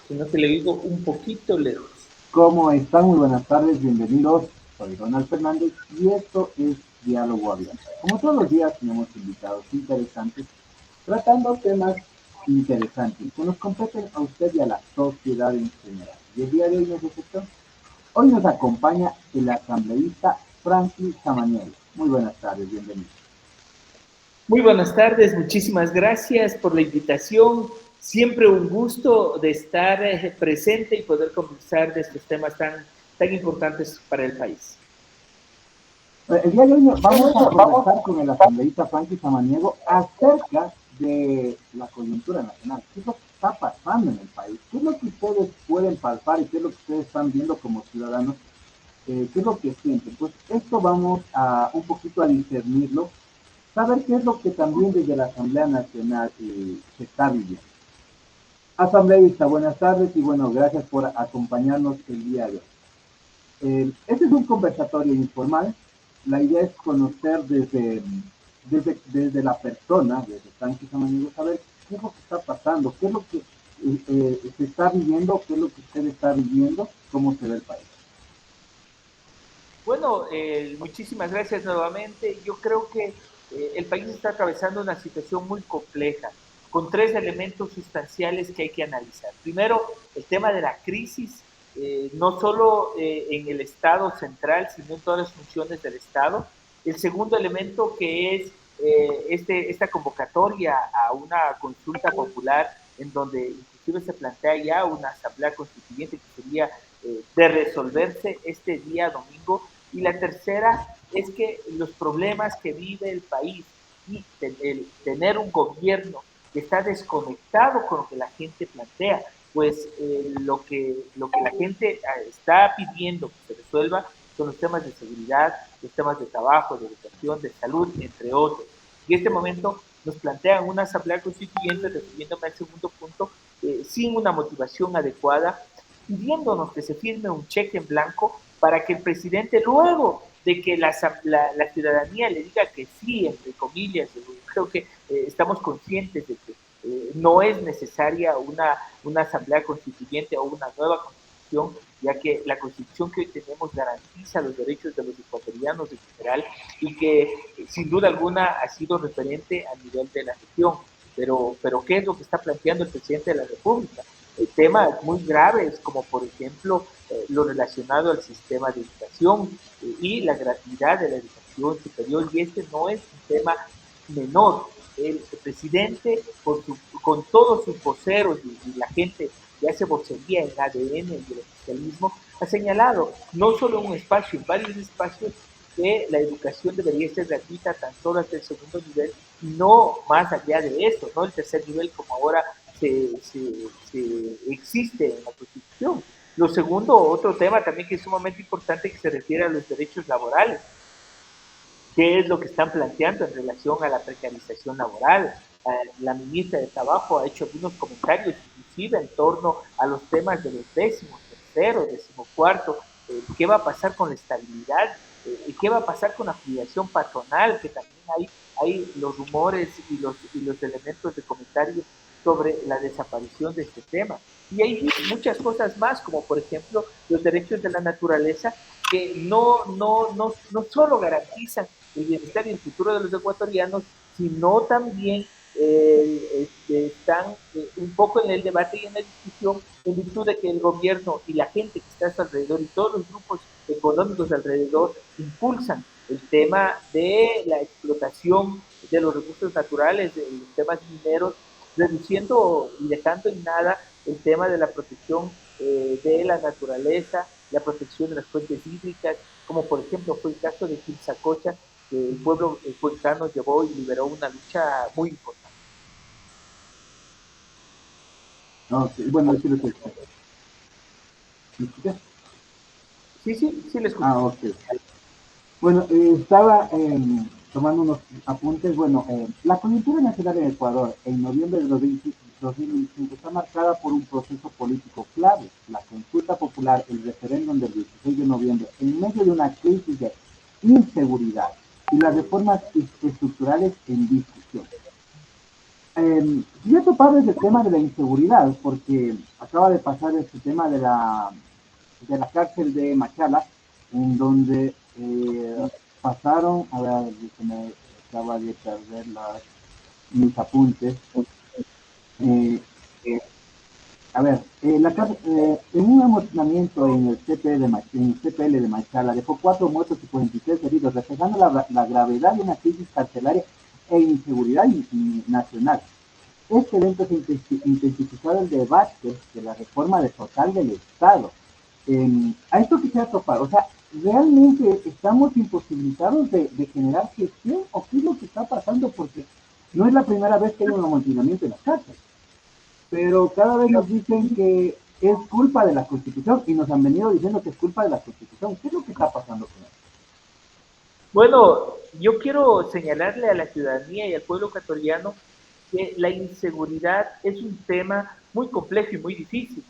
sino que le digo un poquito lejos. ¿Cómo están? Muy buenas tardes, bienvenidos. Soy Ronald Fernández y esto es Diálogo Abierto. Como todos los días tenemos invitados interesantes tratando temas interesantes que nos competen a usted y a la sociedad en general. Y el día de hoy no es excepción. Hoy nos acompaña el asambleísta Franklin Samaniego. Muy buenas tardes, bienvenido. Muy buenas tardes, muchísimas gracias por la invitación. Siempre un gusto de estar presente y poder conversar de estos temas tan importantes para el país. El día de hoy vamos a conversar con el asambleísta Franklin Samaniego acerca de la coyuntura nacional. ¿Qué es lo que está pasando en el país? ¿Qué es lo que ustedes pueden palpar y qué es lo que ustedes están viendo como ciudadanos? ¿Qué es lo que sienten? Pues esto vamos a un poquito a discernirlo, saber qué es lo que también desde la Asamblea Nacional se está viviendo. Asambleísta, buenas tardes y bueno, gracias por acompañarnos el día de hoy. Este es un conversatorio informal. La idea es conocer desde la persona, desde Frankie Samaniego, saber qué es lo que está pasando, qué es lo que se está viviendo, qué es lo que usted está viviendo, cómo se ve el país. Bueno, muchísimas gracias nuevamente. Yo creo que el país está atravesando una situación muy compleja, con tres elementos sustanciales que hay que analizar. Primero, el tema de la crisis, no solo en el Estado central, sino en todas las funciones del Estado. El segundo elemento que es esta convocatoria a una consulta popular en donde inclusive se plantea ya una asamblea constituyente que sería de resolverse este día domingo. Y la tercera es que los problemas que vive el país y el tener un gobierno que está desconectado con lo que la gente plantea, pues lo que la gente está pidiendo que se resuelva son los temas de seguridad, los temas de trabajo, de educación, de salud, entre otros. Y en este momento nos plantean una asamblea constituyente, refiriéndome al segundo punto, sin una motivación adecuada, pidiéndonos que se firme un cheque en blanco para que el presidente, luego de que la ciudadanía le diga que sí, entre comillas, creo que estamos conscientes de que no es necesaria una asamblea constituyente o una nueva constitución, ya que la constitución que hoy tenemos garantiza los derechos de los ecuatorianos en general y que sin duda alguna ha sido referente a nivel de la región. Pero ¿qué es lo que está planteando el presidente de la República? Temas muy graves, como por ejemplo lo relacionado al sistema de educación y la gratuidad de la educación superior, y este no es un tema menor. El presidente, con todos sus voceros y la gente que hace vocería en ADN y el oficialismo, ha señalado no solo en un espacio, en varios espacios, que la educación debería ser gratuita tan solo hasta el segundo nivel y no más allá de eso, no el tercer nivel como ahora se existe en la Constitución. Lo segundo, otro tema también que es sumamente importante que se refiere a los derechos laborales. ¿Qué es lo que están planteando en relación a la precarización laboral? La ministra de Trabajo ha hecho algunos comentarios, inclusive en torno a los temas de los décimos tercero, décimo cuarto, qué va a pasar con la estabilidad, qué va a pasar con la afiliación patronal, que también hay los rumores y los elementos de comentarios sobre la desaparición de este tema. Y hay muchas cosas más, como por ejemplo los derechos de la naturaleza, que no solo garantizan el bienestar y el futuro de los ecuatorianos, sino también están un poco en el debate y en la discusión en virtud de que el gobierno y la gente que está a su alrededor y todos los grupos económicos alrededor impulsan el tema de la explotación de los recursos naturales, de los temas mineros, reduciendo y dejando en nada el tema de la protección de la naturaleza, la protección de las fuentes hídricas, como por ejemplo fue el caso de Quilzacocha, que el pueblo cuencano llevó y liberó una lucha muy importante. Okay. Bueno, sí lo escucho. ¿Me escuchas? Sí, sí, sí le escucho. Ah, ok. Bueno, estaba tomando unos apuntes. Bueno, la coyuntura nacional en Ecuador en noviembre de 2025 está marcada por un proceso político clave, la consulta popular, el referéndum del 16 de noviembre, en medio de una crisis de inseguridad y las reformas estructurales en discusión. Quería topar ese tema de la inseguridad, porque acaba de pasar este tema de la cárcel de Machala, en donde pasaron, a ver, se me acaba de perder mis apuntes. Eh, a ver, en un amotinamiento en el en el CPL de Machala dejó 4 muertos y 43 heridos, reflejando la gravedad de una crisis carcelaria e inseguridad nacional. Este evento se intensificó el debate de la reforma de total del Estado. A esto quisiera topar, o sea, ¿realmente estamos imposibilitados de generar gestión o qué es lo que está pasando? Porque no es la primera vez que hay un amotinamiento en las cárceles, pero cada vez nos dicen que es culpa de la Constitución y nos han venido diciendo que es culpa de la Constitución. ¿Qué es lo que está pasando con eso? Bueno, yo quiero señalarle a la ciudadanía y al pueblo ecuatoriano que la inseguridad es un tema muy complejo y muy difícil.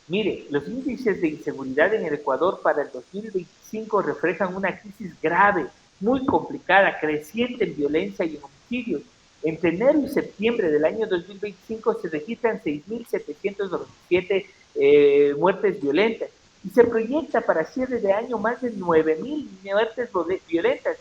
Mire, los índices de inseguridad en el Ecuador para el 2025 reflejan una crisis grave, muy complicada, creciente en violencia y en homicidios. Entre enero y septiembre del año 2025 se registran 6.797 muertes violentas y se proyecta para cierre de año más de 9.000 muertes violentas,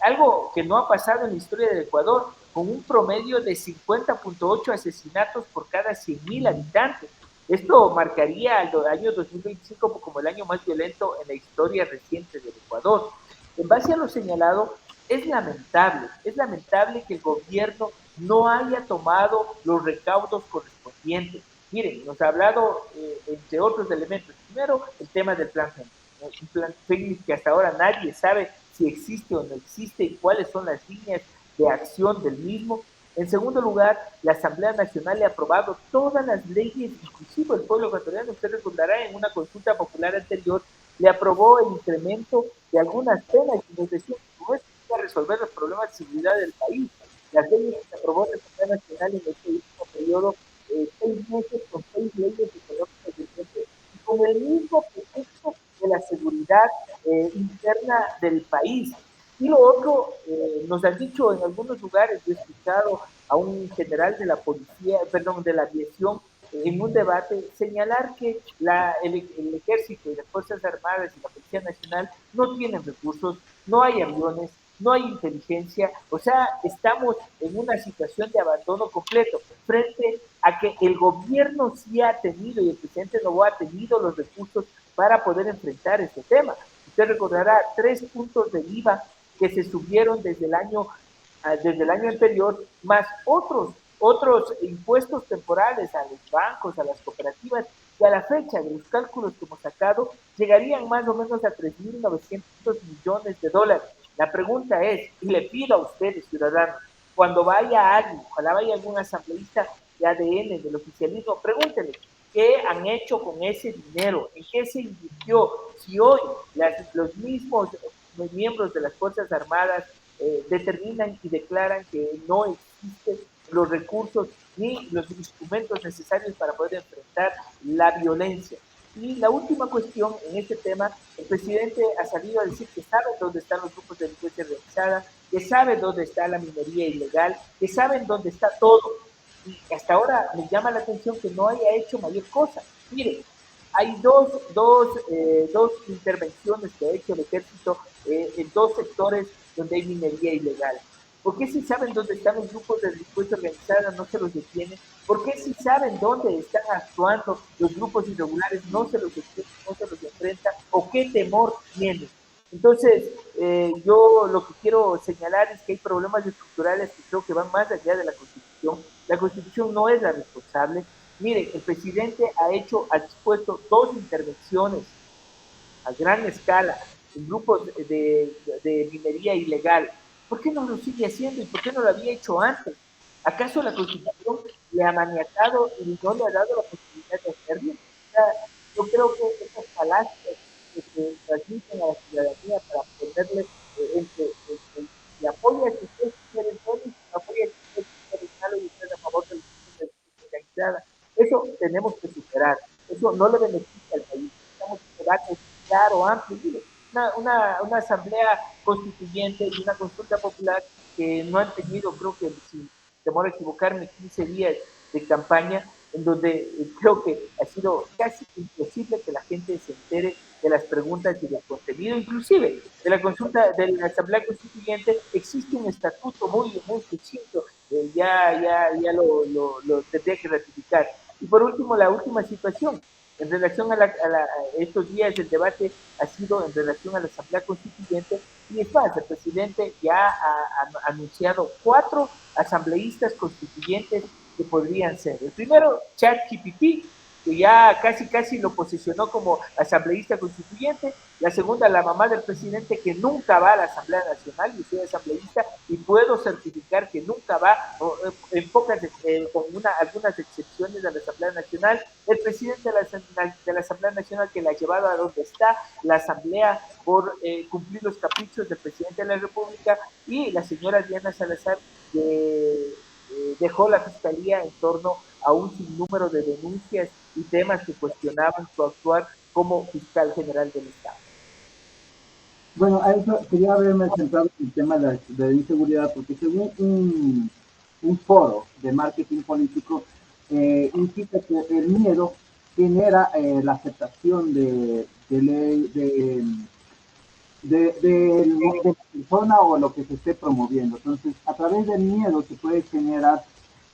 algo que no ha pasado en la historia del Ecuador, con un promedio de 50.8 asesinatos por cada 100.000 habitantes. Esto marcaría el año 2025 como el año más violento en la historia reciente del Ecuador. En base a lo señalado, es lamentable que el gobierno no haya tomado los recaudos correspondientes. Miren, nos ha hablado, entre otros elementos, primero el tema del plan FEMIC, ¿no? Un plan FEMIC que hasta ahora nadie sabe si existe o no existe y cuáles son las líneas de acción del mismo. En segundo lugar, la Asamblea Nacional le ha aprobado todas las leyes, inclusive el pueblo ecuatoriano, usted recordará, en una consulta popular anterior, le aprobó el incremento de algunas penas y nos decía que no es para resolver los problemas de seguridad del país. Las leyes que se aprobó en la Asamblea Nacional en este último periodo, 6 meses con 6 leyes económicas vigentes y con el mismo pretexto de la seguridad interna del país. Y lo otro, nos han dicho en algunos lugares, yo he escuchado a un general de la policía, perdón, de la aviación, en un debate, señalar que el ejército y las Fuerzas Armadas y la Policía Nacional no tienen recursos, no hay aviones, no hay inteligencia, o sea, estamos en una situación de abandono completo, frente a que el gobierno sí ha tenido, y el presidente Noboa ha tenido los recursos para poder enfrentar este tema. Usted recordará 3 puntos del IVA que se subieron desde el año anterior, más otros impuestos temporales a los bancos, a las cooperativas, que a la fecha de los cálculos que hemos sacado llegarían más o menos a 3.900 millones de dólares. La pregunta es, y le pido a ustedes, ciudadanos, cuando vaya alguien, ojalá vaya algún asambleísta de ADN, del oficialismo, pregúntenle, ¿qué han hecho con ese dinero? ¿En qué se invirtió? Si hoy los mismos miembros de las Fuerzas Armadas determinan y declaran que no existen los recursos ni los instrumentos necesarios para poder enfrentar la violencia. Y la última cuestión en este tema, el presidente ha salido a decir que sabe dónde están los grupos de delincuencia organizada, que sabe dónde está la minería ilegal, que saben dónde está todo. Y hasta ahora me llama la atención que no haya hecho mayor cosa. Mire, hay dos intervenciones que ha hecho el ejército en 2 sectores donde hay minería ilegal. ¿Por qué si saben dónde están los grupos de delincuencia organizada no se los detienen? ¿Por qué si saben dónde están actuando los grupos irregulares no se los detienen, no se los enfrentan? ¿O qué temor tienen? Entonces, yo lo que quiero señalar es que hay problemas estructurales que creo que van más allá de la Constitución. La Constitución no es la responsable. Miren, el presidente ha dispuesto 2 intervenciones a gran escala en grupos de minería ilegal. ¿Por qué no lo sigue haciendo y por qué no lo había hecho antes? ¿Acaso la Constitución le ha maniatado y no le ha dado la posibilidad de hacerlo? O sea, yo creo que esas falacias que se transmiten a la ciudadanía para ponerle entre si apoya que usted quiere el y si no apoya que usted quiere el malo y usted a favor de la organizada. Eso tenemos que superar. Eso no le beneficia al país. Necesitamos un debate claro, amplio. Mire, una asamblea constituyente y una consulta popular que no han tenido, creo que si temor a equivocarme, 15 días de campaña, en donde creo que ha sido casi imposible que la gente se entere de las preguntas y del contenido, inclusive de la consulta de la Asamblea Constituyente. Existe un estatuto muy sucinto, ya lo tendría que ratificar. Y por último, la última situación, en relación a estos días el debate ha sido en relación a la Asamblea Constituyente, y es más, el presidente ya ha anunciado 4 asambleístas constituyentes que podrían ser. El primero, ChatGPT, que ya casi lo posicionó como asambleísta constituyente. La segunda, la mamá del presidente, que nunca va a la Asamblea Nacional. Yo soy asambleísta y puedo certificar que nunca va, en pocas, con algunas excepciones, a la Asamblea Nacional. El presidente de la Asamblea Nacional, que la ha llevado a donde está la Asamblea por cumplir los caprichos del presidente de la República. Y la señora Diana Salazar, que dejó la fiscalía en torno a un sinnúmero de denuncias y temas que cuestionaban su actuar como fiscal general del Estado. Bueno, a eso quería haberme centrado en el tema de la inseguridad, porque según un foro de marketing político, indica que el miedo genera la aceptación de la persona o lo que se esté promoviendo. Entonces, a través del miedo se puede generar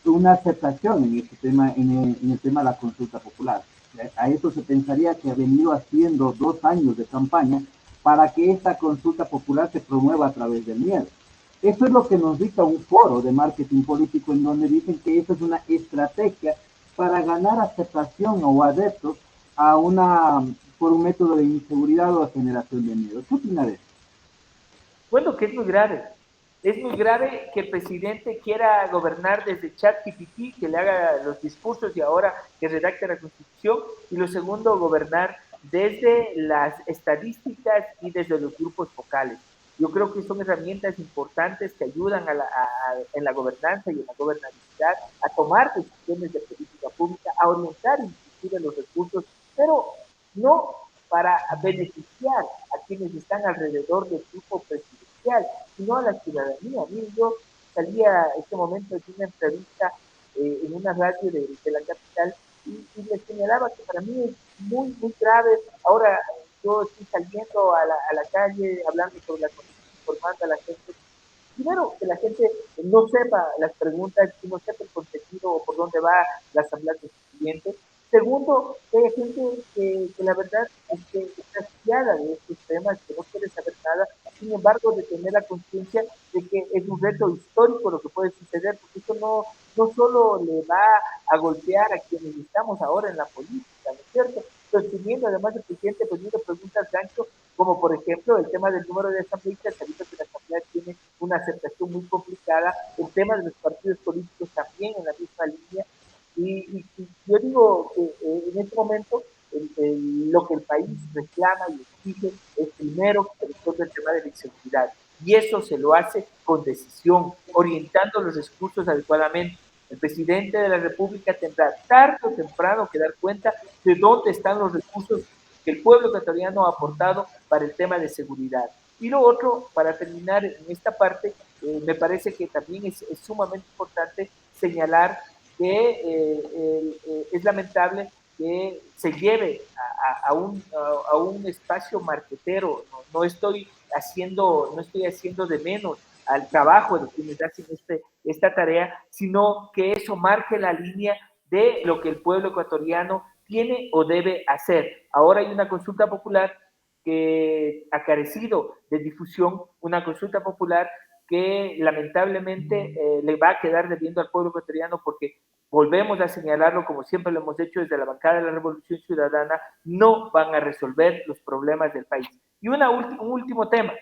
una aceptación en este tema, en el tema de la consulta popular. A eso se pensaría que ha venido haciendo 2 años de campaña para que esta consulta popular se promueva a través del miedo. Eso es lo que nos dicta un foro de marketing político, en donde dicen que eso es una estrategia para ganar aceptación o adeptos a por un método de inseguridad o de generación de miedo. ¿Qué opina de eso? Bueno, que es muy grave. Es muy grave que el presidente quiera gobernar desde ChatGPT, que le haga los discursos y ahora que redacte la Constitución. Y lo segundo, gobernar desde las estadísticas y desde los grupos focales. Yo creo que son herramientas importantes que ayudan en la gobernanza y en la gobernabilidad a tomar decisiones de política pública, a orientar inclusive los recursos, pero no para beneficiar a quienes están alrededor del grupo presidencial, sino a la ciudadanía. Mire, yo salía en este momento de una entrevista en una radio de la capital y le señalaba que para mí es muy grave. Ahora yo estoy saliendo a la calle hablando sobre la constitución, informando a la gente. Primero, que la gente no sepa las preguntas, que no sepa el contenido o por dónde va la Asamblea Constituyente. Segundo, que hay gente que la verdad es que está asfiada de estos temas, que no quiere saber nada, sin embargo, de tener la conciencia de que es un reto histórico lo que puede suceder, porque esto no solo le va a golpear a quienes estamos ahora en la política, ¿no es cierto? Sosteniendo además el presidente poniendo preguntas gancho, como por ejemplo el tema del número de asambleístas, sabiendo que la asamblea tiene una aceptación muy complicada, el tema de los partidos políticos también en la misma línea, y yo digo que en este momento lo que el país reclama y exige es primero que se resuelva el tema de la inseguridad, y eso se lo hace con decisión, orientando los recursos adecuadamente. El presidente de la República tendrá tarde o temprano que dar cuenta de dónde están los recursos que el pueblo ecuatoriano ha aportado para el tema de seguridad. Y lo otro, para terminar en esta parte, me parece que también es sumamente importante señalar que es lamentable que se lleve a un espacio marquetero. No estoy haciendo de menos al trabajo de quienes hacen esta tarea, sino que eso marque la línea de lo que el pueblo ecuatoriano tiene o debe hacer. Ahora hay una consulta popular que ha carecido de difusión, una consulta popular que lamentablemente le va a quedar debiendo al pueblo ecuatoriano, porque volvemos a señalarlo como siempre lo hemos hecho desde la bancada de la Revolución Ciudadana, no van a resolver los problemas del país. Y un último tema,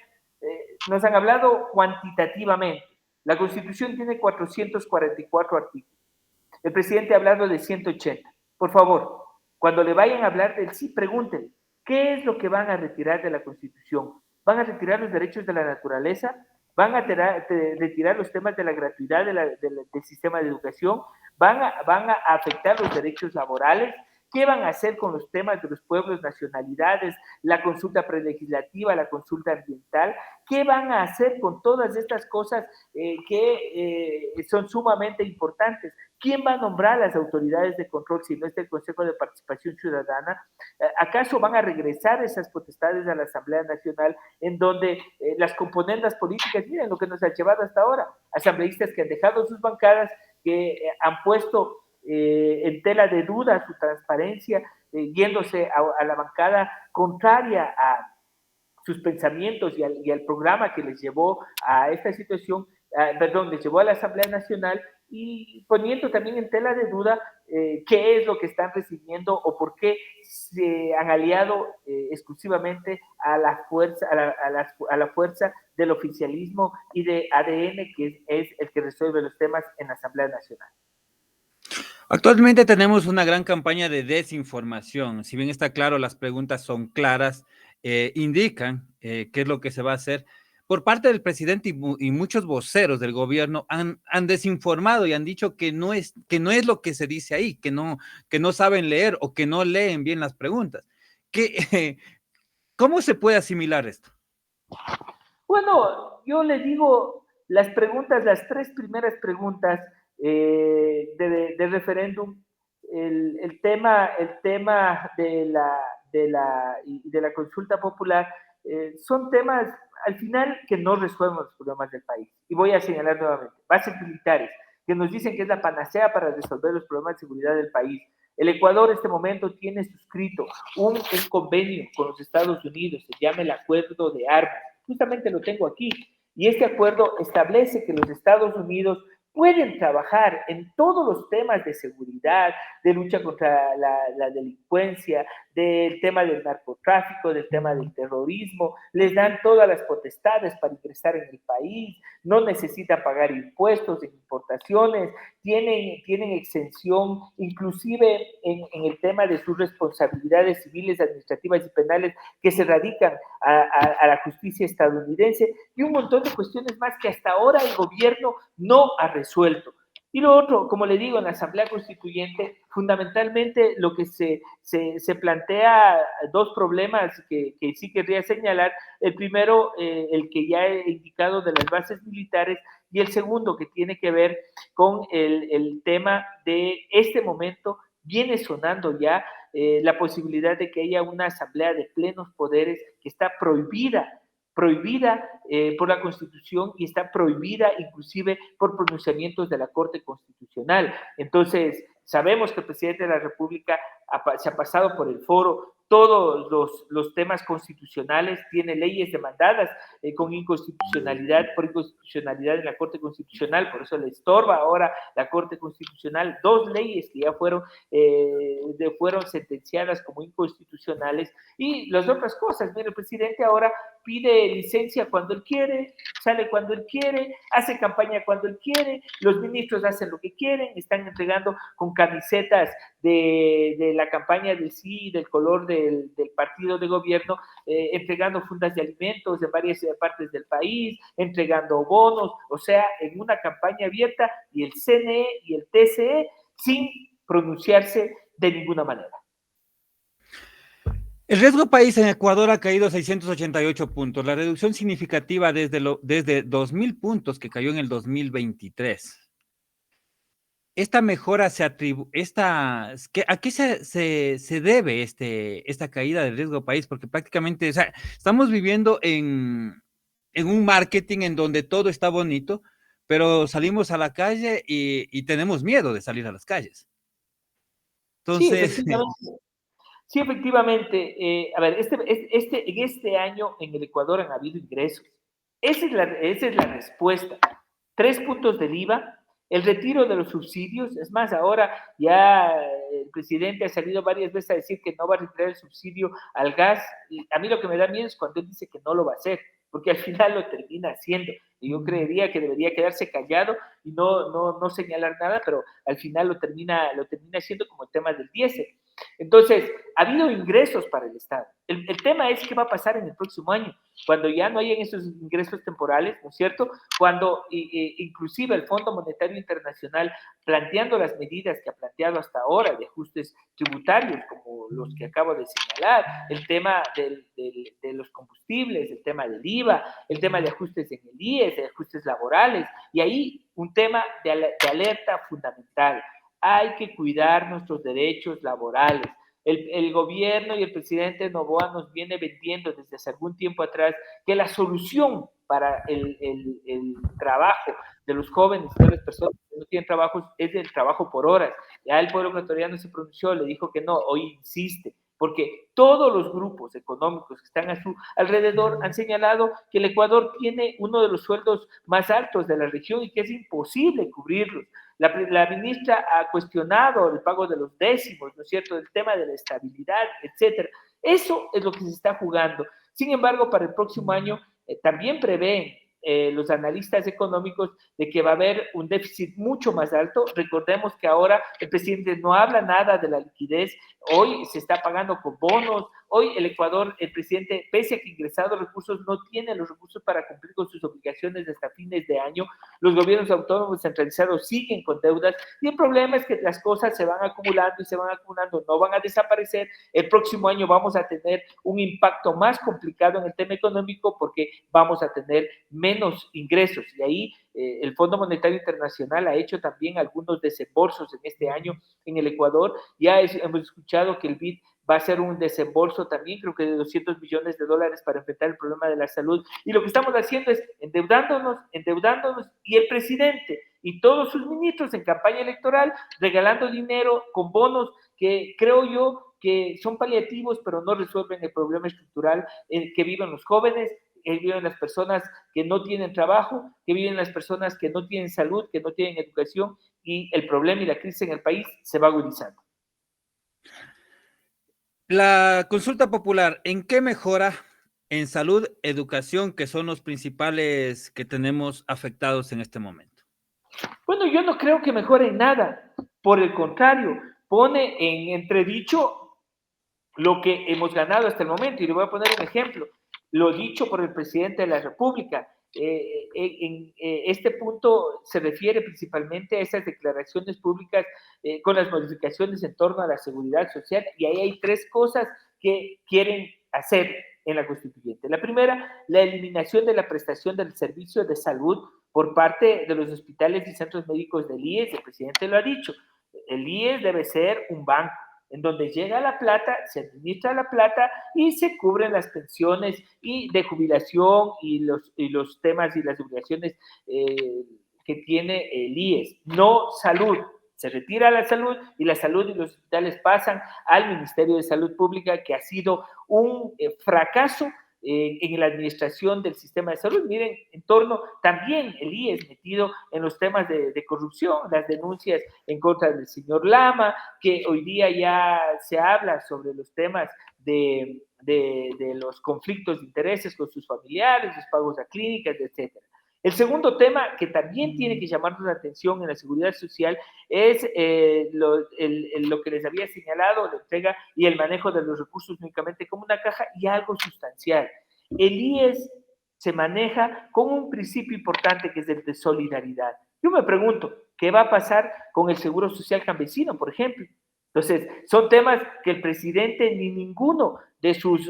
nos han hablado cuantitativamente. La Constitución tiene 444 artículos. El presidente ha hablado de 180. Por favor, cuando le vayan a hablar del sí, pregúntenle, ¿qué es lo que van a retirar de la Constitución? ¿Van a retirar los derechos de la naturaleza? ¿Van a retirar los temas de la gratuidad del sistema de educación? ¿Van a afectar los derechos laborales? ¿Qué van a hacer con los temas de los pueblos, nacionalidades, la consulta prelegislativa, la consulta ambiental? ¿Qué van a hacer con todas estas cosas que son sumamente importantes? ¿Quién va a nombrar a las autoridades de control si no es el Consejo de Participación Ciudadana? ¿Acaso van a regresar esas potestades a la Asamblea Nacional en donde las componendas políticas, miren lo que nos ha llevado hasta ahora, asambleístas que han dejado sus bancadas, que han puesto en tela de duda su transparencia, yéndose a la bancada contraria a sus pensamientos y al programa que les llevó a esta situación, perdón, les llevó a la Asamblea Nacional y poniendo también en tela de duda qué es lo que están recibiendo o por qué se han aliado exclusivamente a la fuerza, a la fuerza del oficialismo y de ADN, que es el que resuelve los temas en la Asamblea Nacional. Actualmente tenemos una gran campaña de desinformación. Si bien está claro, las preguntas son claras, indican qué es lo que se va a hacer. Por parte del presidente y muchos voceros del gobierno han desinformado y han dicho que no es lo que se dice ahí, que no saben leer o que no leen bien las preguntas. ¿Cómo se puede asimilar esto? Bueno, yo le digo las preguntas, las tres primeras preguntas de referéndum, el tema de la consulta popular, son temas al final que no resuelven los problemas del país. Y voy a señalar nuevamente, bases militares, que nos dicen que es la panacea para resolver los problemas de seguridad del país. El Ecuador en este momento tiene suscrito un convenio con los Estados Unidos, se llama el Acuerdo de Armas. Justamente lo tengo aquí. Y este acuerdo establece que los Estados Unidos pueden trabajar en todos los temas de seguridad, de lucha contra la delincuencia, del tema del narcotráfico, del tema del terrorismo, les dan todas las potestades para ingresar en el país, no necesitan pagar impuestos en importaciones, tienen exención, inclusive en el tema de sus responsabilidades civiles, administrativas y penales que se radican a la justicia estadounidense y un montón de cuestiones más que hasta ahora el gobierno no ha resuelto. Y lo otro, como le digo, en la Asamblea Constituyente, fundamentalmente lo que se plantea dos problemas que sí querría señalar. El primero, el que ya he indicado de las bases militares, y el segundo que tiene que ver con el tema de este momento, viene sonando ya la posibilidad de que haya una asamblea de plenos poderes que está prohibida por la Constitución y está prohibida inclusive por pronunciamientos de la Corte Constitucional. Entonces, sabemos que el presidente de la República se ha pasado por el foro todos los temas constitucionales, tiene leyes demandadas con inconstitucionalidad, por inconstitucionalidad en la Corte Constitucional, por eso le estorba ahora la Corte Constitucional dos leyes que ya fueron sentenciadas como inconstitucionales. Y las otras cosas, mire, el presidente ahora pide licencia cuando él quiere, sale cuando él quiere, hace campaña cuando él quiere, los ministros hacen lo que quieren, están entregando con camisetas de la campaña del sí, del color del partido de gobierno, entregando fundas de alimentos de varias partes del país, entregando bonos, o sea, en una campaña abierta, y el CNE y el TCE sin pronunciarse de ninguna manera. El riesgo país en Ecuador ha caído 688 puntos, la reducción significativa desde 2.000 puntos que cayó en el 2023. Esta mejora ¿a qué se debe esta caída del riesgo país? Porque prácticamente, o sea, estamos viviendo en un marketing en donde todo está bonito, pero salimos a la calle y tenemos miedo de salir a las calles. Entonces, sí, efectivamente. A ver, en este año en el Ecuador han habido ingresos. Esa es la respuesta. 3 puntos del IVA, el retiro de los subsidios. Es más, ahora ya el presidente ha salido varias veces a decir que no va a retirar el subsidio al gas. Y a mí lo que me da miedo es cuando él dice que no lo va a hacer, porque al final lo termina haciendo. Y yo creería que debería quedarse callado y no señalar nada, pero al final lo termina haciendo, como el tema del diésel. Entonces, ha habido ingresos para el Estado. El tema es qué va a pasar en el próximo año, cuando ya no hayan esos ingresos temporales, ¿no es cierto? Cuando inclusive el Fondo Monetario Internacional, planteando las medidas que ha planteado hasta ahora de ajustes tributarios, como los que acabo de señalar, el tema de los combustibles, el tema del IVA, el tema de ajustes en el IES, de ajustes laborales, y ahí un tema de alerta fundamental. Hay que cuidar nuestros derechos laborales. El gobierno y el presidente Noboa nos viene vendiendo desde hace algún tiempo atrás que la solución para el trabajo de los jóvenes, de las personas que no tienen trabajo, es el trabajo por horas. Ya el pueblo ecuatoriano se pronunció, le dijo que no, hoy insiste, porque todos los grupos económicos que están a su alrededor han señalado que el Ecuador tiene uno de los sueldos más altos de la región y que es imposible cubrirlos. La ministra ha cuestionado el pago de los décimos, ¿no es cierto?, el tema de la estabilidad, etcétera. Eso es lo que se está jugando. Sin embargo, para el próximo año también prevén los analistas económicos de que va a haber un déficit mucho más alto. Recordemos que ahora el presidente no habla nada de la liquidez, hoy se está pagando con bonos, hoy el Ecuador, el presidente, pese a que ingresado recursos, no tiene los recursos para cumplir con sus obligaciones hasta fines de año, los gobiernos autónomos centralizados siguen con deudas y el problema es que las cosas se van acumulando y se van acumulando, no van a desaparecer. El próximo año vamos a tener un impacto más complicado en el tema económico porque vamos a tener menos ingresos y ahí el Fondo Monetario Internacional ha hecho también algunos desembolsos en este año en el Ecuador. Ya hemos escuchado que el BID va a hacer un desembolso también, creo que de $200 millones para enfrentar el problema de la salud. Y lo que estamos haciendo es endeudándonos, y el presidente y todos sus ministros en campaña electoral regalando dinero con bonos que creo yo que son paliativos, pero no resuelven el problema estructural que viven los jóvenes, que viven las personas que no tienen trabajo, que viven las personas que no tienen salud, que no tienen educación, y el problema y la crisis en el país se va agudizando. La consulta popular, ¿en qué mejora? En salud, educación, que son los principales que tenemos afectados en este momento. Bueno, yo no creo que mejore en nada. Por el contrario, pone en entredicho lo que hemos ganado hasta el momento. Y le voy a poner un ejemplo. Lo dicho por el presidente de la República. Este punto se refiere principalmente a esas declaraciones públicas con las modificaciones en torno a la seguridad social, y ahí hay tres cosas que quieren hacer en la constituyente. La primera, la eliminación de la prestación del servicio de salud por parte de los hospitales y centros médicos del IES. El presidente lo ha dicho, el IES debe ser un banco en donde llega la plata, se administra la plata y se cubren las pensiones y de jubilación y los temas y las obligaciones que tiene el IES. No salud. Se retira la salud y la salud y los hospitales pasan al Ministerio de Salud Pública, que ha sido un fracaso en la administración del sistema de salud. Miren, en torno también el IES metido en los temas de corrupción, las denuncias en contra del señor Lama, que hoy día ya se habla sobre los temas de los conflictos de intereses con sus familiares, los pagos a clínicas, etcétera. El segundo tema que también tiene que llamarnos la atención en la seguridad social es lo que les había señalado, la entrega y el manejo de los recursos únicamente como una caja, y algo sustancial. El IES se maneja con un principio importante que es el de solidaridad. Yo me pregunto, ¿qué va a pasar con el Seguro Social Campesino, por ejemplo? Entonces, son temas que el presidente ni ninguno de sus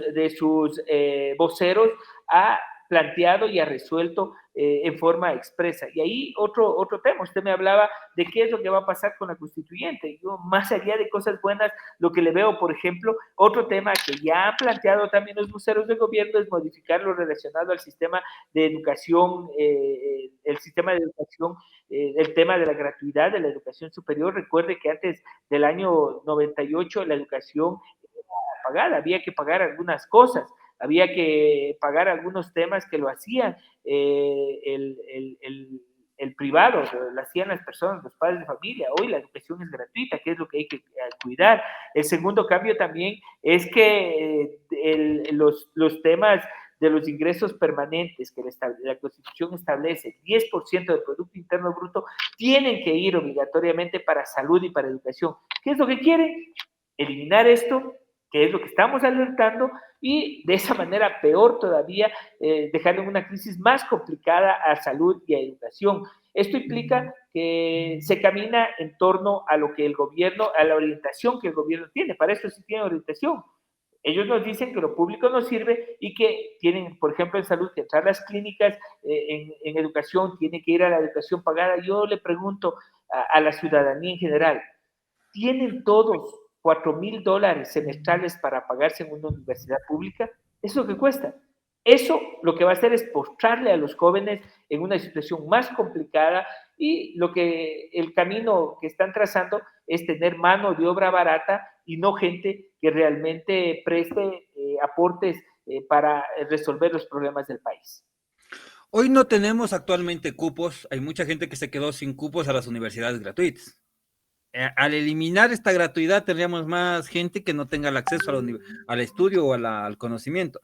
voceros ha planteado y ha resuelto en forma expresa. Y ahí otro tema, usted me hablaba de qué es lo que va a pasar con la constituyente. Yo, más allá de cosas buenas, lo que le veo, por ejemplo, otro tema que ya han planteado también los voceros del gobierno es modificar lo relacionado al sistema de educación, el sistema de educación, el tema de la gratuidad de la educación superior. Recuerde que antes del año 98 la educación era pagada, había que pagar algunas cosas, había que pagar algunos temas que lo hacían el privado, lo hacían las personas, los padres de familia. Hoy la educación es gratuita, que es lo que hay que cuidar. El segundo cambio también es que los temas de los ingresos permanentes que la Constitución establece, 10% del Producto Interno Bruto, tienen que ir obligatoriamente para salud y para educación. ¿Qué es lo que quieren? eliminar esto, que es lo que estamos alertando, y de esa manera, peor todavía, dejar en una crisis más complicada a salud y a educación. Esto implica que se camina en torno a lo que el gobierno, a la orientación que el gobierno tiene. Para eso sí tiene orientación. Ellos nos dicen que lo público no sirve y que tienen, por ejemplo, en salud, que entrar a las clínicas, en educación, tiene que ir a la educación pagada. Yo le pregunto a la ciudadanía en general, ¿tienen todos $4,000 semestrales para pagarse en una universidad pública? ¿Eso es lo que cuesta? Eso lo que va a hacer es postrarle a los jóvenes en una situación más complicada, y lo que el camino que están trazando es tener mano de obra barata y no gente que realmente preste aportes para resolver los problemas del país. Hoy no tenemos actualmente cupos, hay mucha gente que se quedó sin cupos a las universidades gratuitas. Al eliminar esta gratuidad tendríamos más gente que no tenga el acceso al estudio o al conocimiento.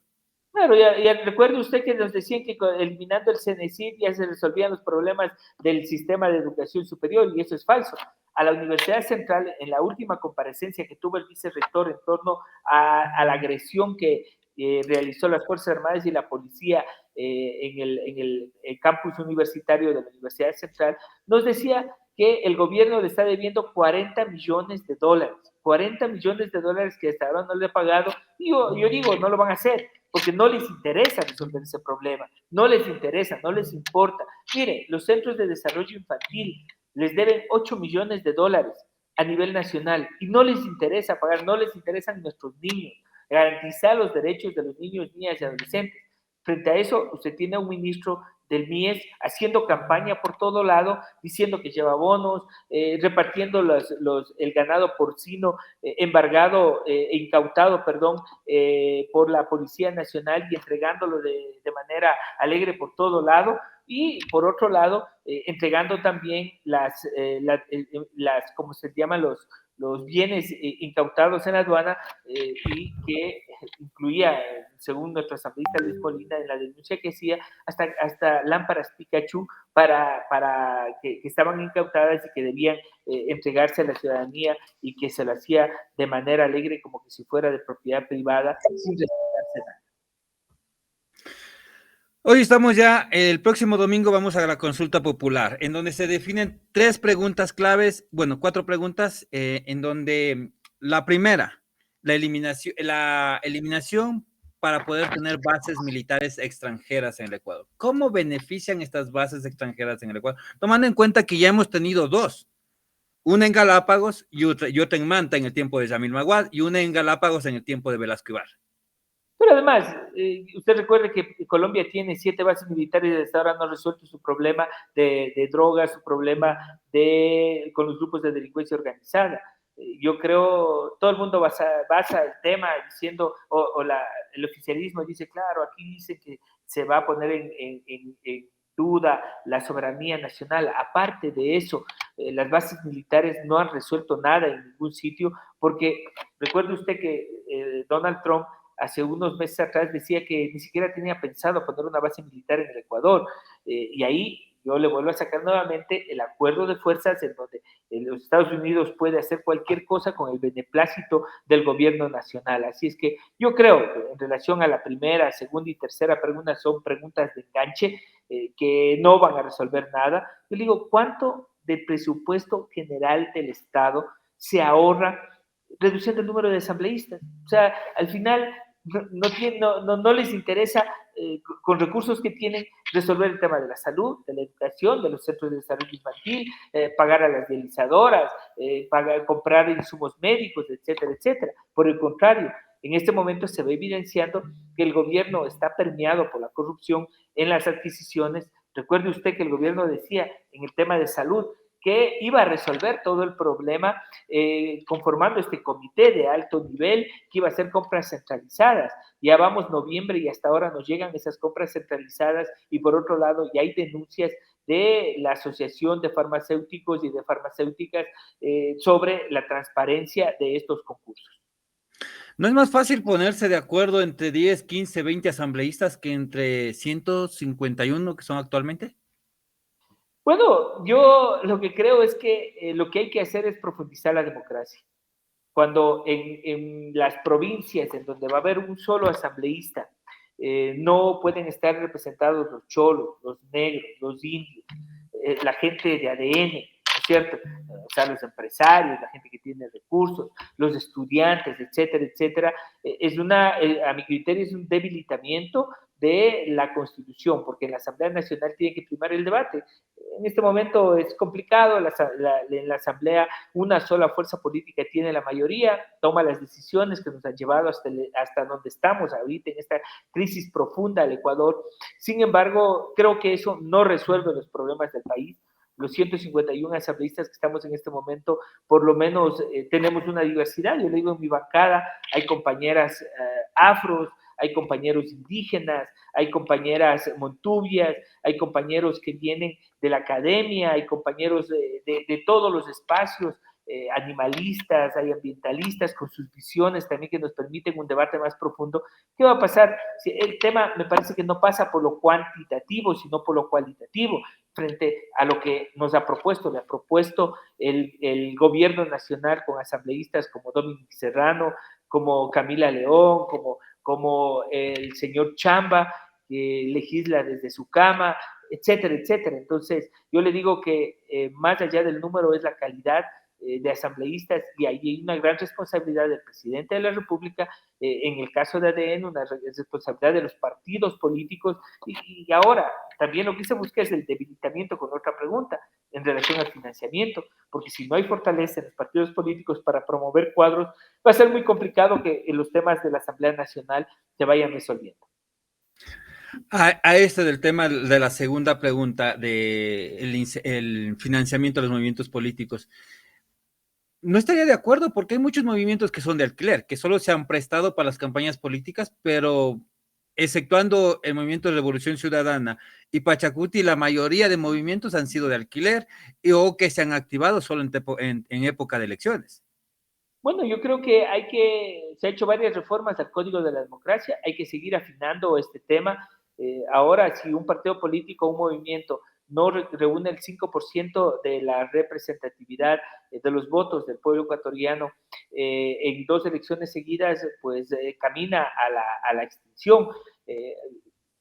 Claro, ya recuerde usted que nos decían que eliminando el CENESID ya se resolvían los problemas del sistema de educación superior, y eso es falso. A la Universidad Central, en la última comparecencia que tuvo el vicerrector en torno a la agresión que realizó las Fuerzas Armadas y la policía en el campus universitario de la Universidad Central, nos decía que el gobierno le está debiendo $40 millones, $40 millones que hasta ahora no le ha pagado. Y yo digo, no lo van a hacer, porque no les interesa resolver ese problema, no les interesa, no les importa. Mire, los centros de desarrollo infantil les deben $8 millones a nivel nacional y no les interesa pagar, no les interesan nuestros niños, garantizar los derechos de los niños, niñas y adolescentes. Frente a eso, usted tiene un ministro del MIES haciendo campaña por todo lado, diciendo que lleva bonos, repartiendo el ganado porcino embargado, incautado, por la Policía Nacional, y entregándolo de manera alegre por todo lado. Y por otro lado, entregando también las, ¿cómo se llaman? Los bienes incautados en la aduana, y que incluía, según nuestro asambleísta Luis Molina, en la denuncia que hacía, hasta lámparas Pikachu que estaban incautadas y que debían entregarse a la ciudadanía, y que se lo hacía de manera alegre, como que si fuera de propiedad privada, sin respetarse nada. Hoy estamos ya, el próximo domingo vamos a la consulta popular, en donde se definen 3 preguntas claves, bueno, 4 preguntas, en donde la primera, la eliminación para poder tener bases militares extranjeras en el Ecuador. ¿Cómo benefician estas bases extranjeras en el Ecuador? Tomando en cuenta que ya hemos tenido 2, una en Galápagos y otra en Manta en el tiempo de Yamil Maguad, y una en Galápagos en el tiempo de Velasco Ibarra. Pero además, usted recuerde que Colombia tiene 7 bases militares y hasta ahora no ha resuelto su problema de drogas, su problema con los grupos de delincuencia organizada. Yo creo, todo el mundo basa el tema diciendo, el oficialismo dice, claro, aquí dice que se va a poner en duda la soberanía nacional. Aparte de eso, las bases militares no han resuelto nada en ningún sitio, porque recuerde usted que Donald Trump hace unos meses atrás decía que ni siquiera tenía pensado poner una base militar en el Ecuador, y ahí yo le vuelvo a sacar nuevamente el acuerdo de fuerzas, en donde los Estados Unidos puede hacer cualquier cosa con el beneplácito del gobierno nacional. Así es que yo creo que en relación a la primera, segunda y tercera pregunta, son preguntas de enganche que no van a resolver nada. Yo le digo, ¿cuánto del presupuesto general del Estado se ahorra reduciendo el número de asambleístas? O sea, al final no les interesa, con recursos que tienen, resolver el tema de la salud, de la educación, de los centros de desarrollo infantil, pagar a las dializadoras, comprar insumos médicos, etcétera, etcétera. Por el contrario, en este momento se ve evidenciando que el gobierno está permeado por la corrupción en las adquisiciones. Recuerde usted que el gobierno decía en el tema de salud que iba a resolver todo el problema, conformando este comité de alto nivel que iba a hacer compras centralizadas. Ya vamos noviembre y hasta ahora nos llegan esas compras centralizadas, y por otro lado ya hay denuncias de la Asociación de Farmacéuticos y de Farmacéuticas sobre la transparencia de estos concursos. ¿No es más fácil ponerse de acuerdo entre 10, 15, 20 asambleístas que entre 151 que son actualmente? Bueno, yo lo que creo es que lo que hay que hacer es profundizar la democracia. cuando en las provincias en donde va a haber un solo asambleísta, no pueden estar representados los cholos, los negros, los indios, la gente de ADN, ¿no es cierto? O sea, los empresarios, la gente que tiene recursos, los estudiantes, etcétera, etcétera. A mi criterio, es un debilitamiento de la Constitución, porque en la Asamblea Nacional tiene que primar el debate. En este momento es complicado, en la Asamblea una sola fuerza política tiene la mayoría, toma las decisiones que nos han llevado hasta donde estamos ahorita, en esta crisis profunda del Ecuador. Sin embargo, creo que eso no resuelve los problemas del país. Los 151 asambleístas que estamos en este momento, por lo menos tenemos una diversidad. Yo le digo, en mi bancada hay compañeras afros, hay compañeros indígenas, hay compañeras montubias, hay compañeros que vienen de la academia, hay compañeros de todos los espacios, animalistas, hay ambientalistas con sus visiones también que nos permiten un debate más profundo. ¿Qué va a pasar? Si el tema me parece que no pasa por lo cuantitativo, sino por lo cualitativo, frente a lo que nos ha propuesto. Le ha propuesto el gobierno nacional con asambleístas como Dominic Serrano, como Camila León, como el señor Chamba, que legisla desde su cama, etcétera, etcétera. Entonces, yo le digo que más allá del número es la calidad de asambleístas, y ahí hay una gran responsabilidad del presidente de la República, en el caso de ADN, una responsabilidad de los partidos políticos, y ahora también lo que se busca es el debilitamiento, con otra pregunta, en relación al financiamiento, porque si no hay fortaleza en los partidos políticos para promover cuadros, va a ser muy complicado que los temas de la Asamblea Nacional se vayan resolviendo. A este del tema de la segunda pregunta, de el financiamiento de los movimientos políticos, no estaría de acuerdo, porque hay muchos movimientos que son de alquiler, que solo se han prestado para las campañas políticas, pero exceptuando el movimiento de Revolución Ciudadana y Pachacuti, la mayoría de movimientos han sido de alquiler o que se han activado solo en época de elecciones. Bueno, yo creo que se ha hecho varias reformas al Código de la Democracia, hay que seguir afinando este tema. Ahora, si un partido político o un movimiento no reúne el 5% de la representatividad de los votos del pueblo ecuatoriano en 2 elecciones seguidas, pues camina a la extinción. Eh,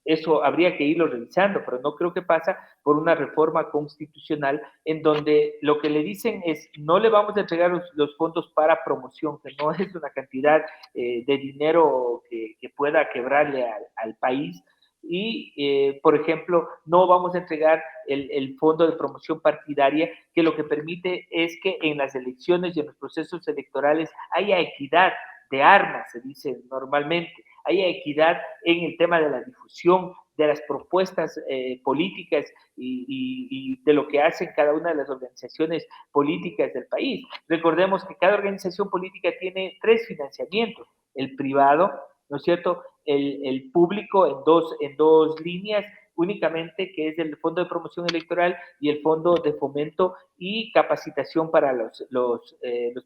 Eso habría que irlo revisando, pero no creo que pasa por una reforma constitucional en donde lo que le dicen es: no le vamos a entregar los fondos para promoción, que no es una cantidad de dinero que pueda quebrarle al país. Y, por ejemplo, no vamos a entregar el fondo de promoción partidaria, que lo que permite es que en las elecciones y en los procesos electorales haya equidad de armas, se dice normalmente, haya equidad en el tema de la difusión de las propuestas políticas y de lo que hacen cada una de las organizaciones políticas del país. Recordemos que cada organización política tiene 3 financiamientos: el privado, ¿no es cierto?, el público en dos líneas únicamente, que es el Fondo de Promoción Electoral y el Fondo de Fomento y Capacitación para los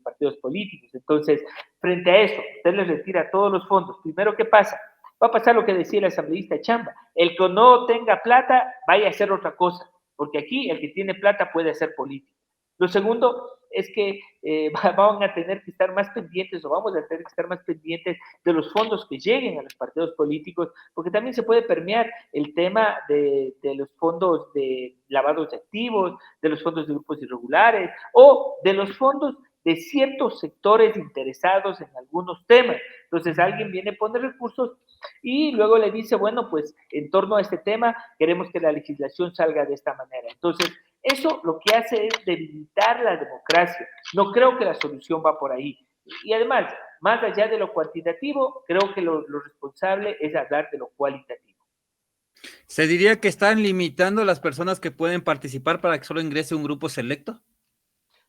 partidos políticos. Entonces, frente a eso, usted les retira todos los fondos. Primero, ¿qué pasa? Va a pasar lo que decía el asambleísta Chamba: el que no tenga plata vaya a hacer otra cosa, porque aquí el que tiene plata puede hacer política. Lo segundo es que van a tener que estar más pendientes, o vamos a tener que estar más pendientes de los fondos que lleguen a los partidos políticos, porque también se puede permear el tema de los fondos de lavados de activos, de los fondos de grupos irregulares, o de los fondos de ciertos sectores interesados en algunos temas. Entonces alguien viene, pone recursos y luego le dice: bueno, pues en torno a este tema queremos que la legislación salga de esta manera. Entonces, eso lo que hace es debilitar la democracia. No creo que la solución va por ahí. Y además, más allá de lo cuantitativo, creo que lo responsable es hablar de lo cualitativo. ¿Se diría que están limitando las personas que pueden participar para que solo ingrese un grupo selecto?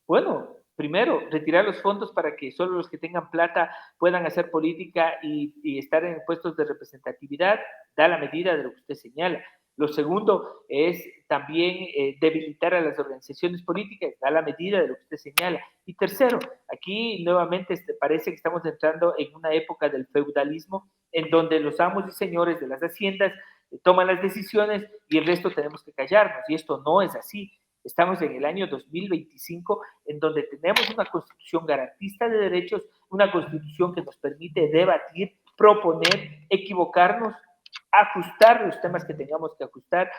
Bueno, primero, retirar los fondos para que solo los que tengan plata puedan hacer política y estar en puestos de representatividad, da la medida de lo que usted señala. Lo segundo es también debilitar a las organizaciones políticas, da la medida de lo que usted señala. Y tercero, aquí nuevamente parece que estamos entrando en una época del feudalismo, en donde los amos y señores de las haciendas toman las decisiones y el resto tenemos que callarnos, y esto no es así. Estamos en el año 2025, en donde tenemos una constitución garantista de derechos, una constitución que nos permite debatir, proponer, equivocarnos, ajustar los temas que tengamos que ajustar,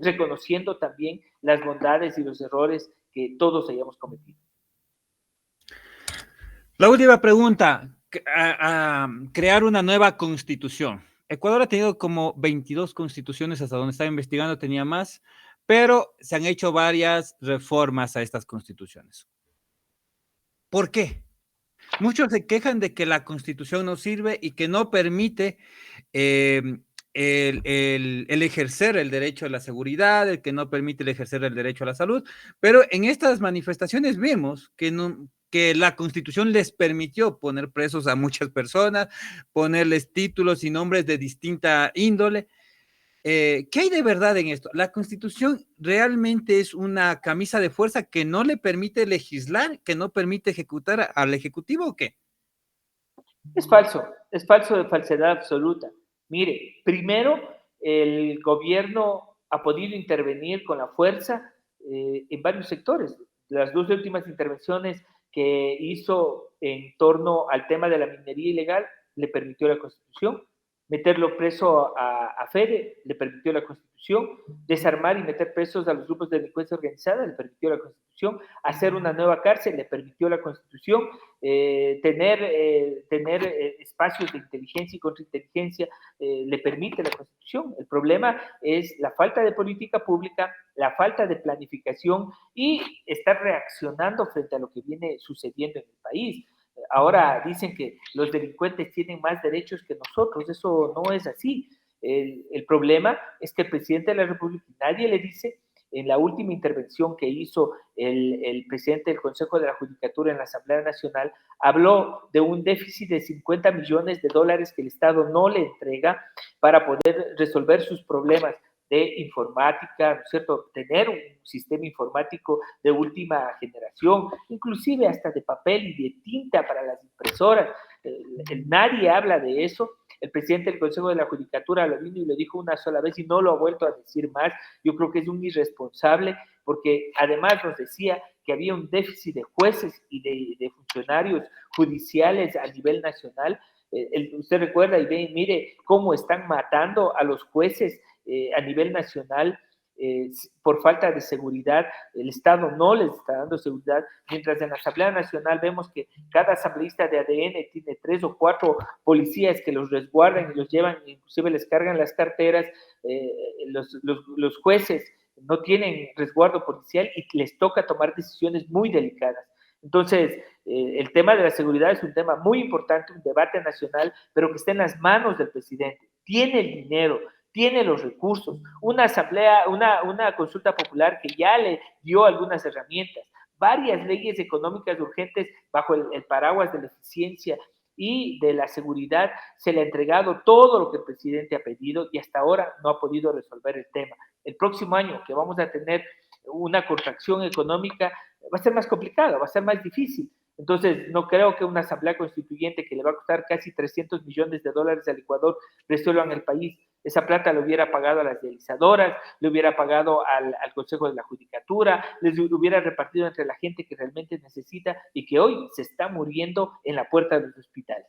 reconociendo también las bondades y los errores que todos hayamos cometido. La última pregunta, crear una nueva constitución. Ecuador ha tenido como 22 constituciones, hasta donde estaba investigando tenía más, pero se han hecho varias reformas a estas constituciones. ¿Por qué? Muchos se quejan de que la constitución no sirve y que no permite el ejercer el derecho a la seguridad, el que no permite el ejercer el derecho a la salud, pero en estas manifestaciones vemos que la Constitución les permitió poner presos a muchas personas, ponerles títulos y nombres de distinta índole. ¿Qué hay de verdad en esto? ¿La Constitución realmente es una camisa de fuerza que no le permite legislar, que no permite ejecutar al Ejecutivo o qué? Es falso de falsedad absoluta. Mire, primero, el gobierno ha podido intervenir con la fuerza en varios sectores. Las dos últimas intervenciones que hizo en torno al tema de la minería ilegal le permitió la Constitución. Meterlo preso a Fede le permitió la Constitución. Desarmar y meter presos a los grupos de delincuencia organizada le permitió la Constitución. Hacer una nueva cárcel le permitió la Constitución. Tener espacios de inteligencia y contrainteligencia le permite la Constitución. El problema es la falta de política pública, la falta de planificación y estar reaccionando frente a lo que viene sucediendo en el país. Ahora dicen que los delincuentes tienen más derechos que nosotros, eso no es así. El problema es que el presidente de la República, nadie le dice, en la última intervención que hizo el presidente del Consejo de la Judicatura en la Asamblea Nacional, habló de un déficit de 50 millones de dólares que el Estado no le entrega para poder resolver sus problemas de informática, ¿no es cierto? Tener un sistema informático de última generación, inclusive hasta de papel y de tinta para las impresoras. Nadie habla de eso. El presidente del Consejo de la Judicatura lo vino y lo dijo una sola vez y no lo ha vuelto a decir más. Yo creo que es un irresponsable porque además nos decía que había un déficit de jueces y de funcionarios judiciales a nivel nacional. Usted recuerda y ve, mire cómo están matando a los jueces a nivel nacional por falta de seguridad. El Estado no les está dando seguridad, mientras en la Asamblea Nacional vemos que cada asambleísta de ADN tiene 3 o 4 policías que los resguardan y los llevan, inclusive les cargan las carteras. Los jueces no tienen resguardo policial y les toca tomar decisiones muy delicadas. Entonces, el tema de la seguridad es un tema muy importante, un debate nacional, pero que está en las manos del presidente. Tiene el dinero, tiene los recursos, una asamblea, una consulta popular que ya le dio algunas herramientas, varias leyes económicas urgentes bajo el paraguas de la eficiencia y de la seguridad, se le ha entregado todo lo que el presidente ha pedido y hasta ahora no ha podido resolver el tema. El próximo año que vamos a tener una contracción económica va a ser más complicado, va a ser más difícil. Entonces, no creo que una asamblea constituyente que le va a costar casi 300 millones de dólares al Ecuador resuelvan el país. Esa plata lo hubiera pagado a las realizadoras, le hubiera pagado al Consejo de la Judicatura, les hubiera repartido entre la gente que realmente necesita y que hoy se está muriendo en la puerta de los hospitales.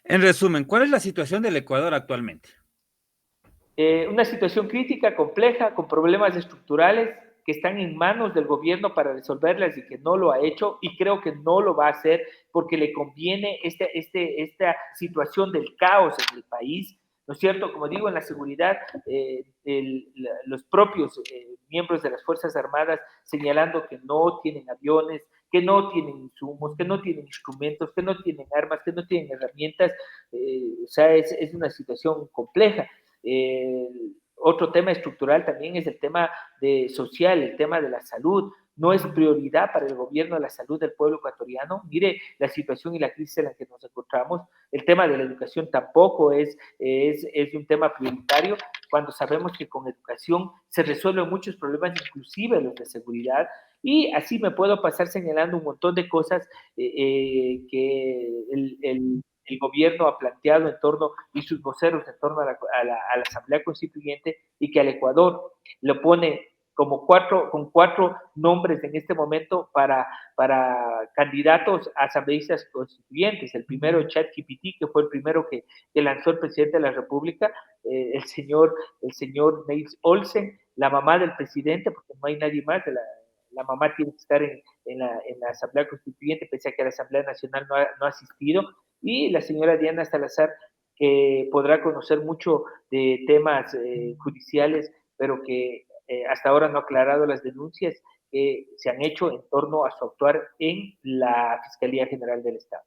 En resumen, ¿cuál es la situación del Ecuador actualmente? Una situación crítica, compleja, con problemas estructurales que están en manos del gobierno para resolverlas y que no lo ha hecho y creo que no lo va a hacer porque le conviene esta situación del caos en el país, ¿no es cierto? Como digo, en la seguridad, los propios miembros de las Fuerzas Armadas señalando que no tienen aviones, que no tienen insumos, que no tienen instrumentos, que no tienen armas, que no tienen herramientas, o sea, es una situación compleja. Otro tema estructural también es el tema social, el tema de la salud. No es prioridad para el gobierno la salud del pueblo ecuatoriano. Mire la situación y la crisis en la que nos encontramos. El tema de la educación tampoco es un tema prioritario, cuando sabemos que con educación se resuelven muchos problemas, inclusive los de seguridad. Y así me puedo pasar señalando un montón de cosas que el gobierno ha planteado en torno, y sus voceros en torno a la Asamblea Constituyente, y que al Ecuador lo pone con cuatro nombres en este momento para candidatos a asambleístas constituyentes. El primero, ChatGPT, que fue el primero que lanzó el presidente de la República, el señor Niels Olsen, la mamá del presidente, porque no hay nadie más, la mamá tiene que estar en la Asamblea Constituyente, pese a que la Asamblea Nacional no ha asistido, y la señora Diana Salazar, que podrá conocer mucho de temas judiciales, pero que hasta ahora no ha aclarado las denuncias que se han hecho en torno a su actuar en la Fiscalía General del Estado.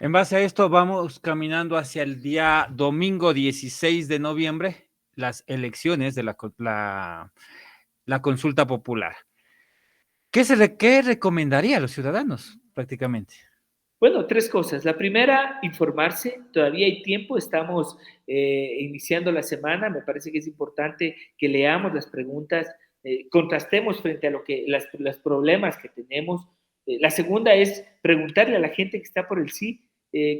En base a esto, vamos caminando hacia el día domingo 16 de noviembre, las elecciones de la consulta popular. ¿Qué recomendaría a los ciudadanos prácticamente? Bueno, tres cosas. La primera, informarse. Todavía hay tiempo, estamos iniciando la semana. Me parece que es importante que leamos las preguntas, contrastemos frente a los problemas que tenemos. La segunda es preguntarle a la gente que está por el sí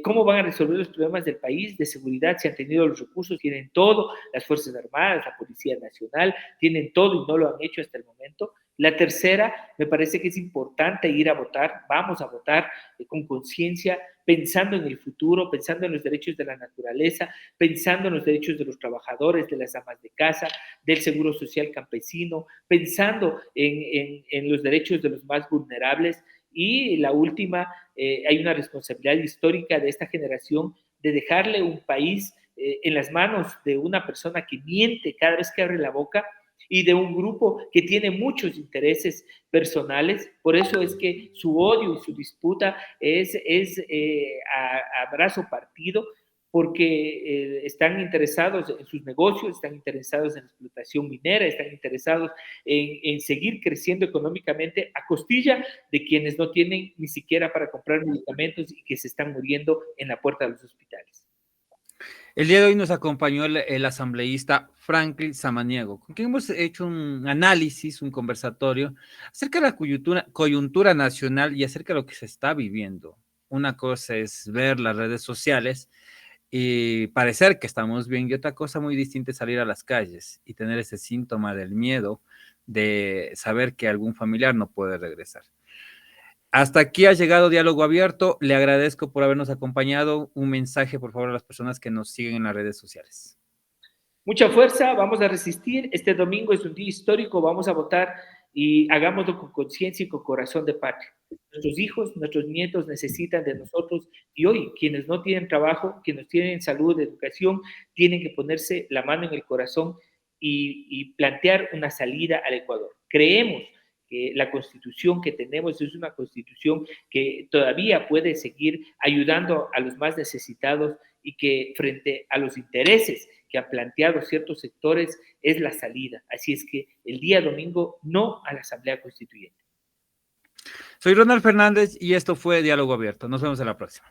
cómo van a resolver los problemas del país, de seguridad, si han tenido los recursos, tienen todo, las Fuerzas Armadas, la Policía Nacional, tienen todo y no lo han hecho hasta el momento. La tercera, me parece que es importante ir a votar, vamos a votar con conciencia, pensando en el futuro, pensando en los derechos de la naturaleza, pensando en los derechos de los trabajadores, de las amas de casa, del seguro social campesino, pensando en los derechos de los más vulnerables. Y la última, hay una responsabilidad histórica de esta generación de dejarle un país en las manos de una persona que miente cada vez que abre la boca y de un grupo que tiene muchos intereses personales. Por eso es que su odio y su disputa es a brazo partido, porque están interesados en sus negocios, están interesados en la explotación minera, están interesados en seguir creciendo económicamente a costilla de quienes no tienen ni siquiera para comprar medicamentos y que se están muriendo en la puerta de los hospitales. El día de hoy nos acompañó el asambleísta Franklin Samaniego, con quien hemos hecho un análisis, un conversatorio acerca de la coyuntura nacional y acerca de lo que se está viviendo. Una cosa es ver las redes sociales y parecer que estamos bien, y otra cosa muy distinta es salir a las calles y tener ese síntoma del miedo de saber que algún familiar no puede regresar. Hasta aquí ha llegado Diálogo Abierto. Le agradezco por habernos acompañado. Un mensaje, por favor, a las personas que nos siguen en las redes sociales. Mucha fuerza, vamos a resistir. Este domingo es un día histórico, vamos a votar y hagámoslo con conciencia y con corazón de patria. Nuestros hijos, nuestros nietos necesitan de nosotros y hoy quienes no tienen trabajo, quienes tienen salud, educación, tienen que ponerse la mano en el corazón y plantear una salida al Ecuador. Creemos que la constitución que tenemos es una constitución que todavía puede seguir ayudando a los más necesitados y que frente a los intereses que han planteado ciertos sectores es la salida. Así es que el día domingo no a la Asamblea Constituyente. Soy Ronald Fernández y esto fue Diálogo Abierto. Nos vemos en la próxima.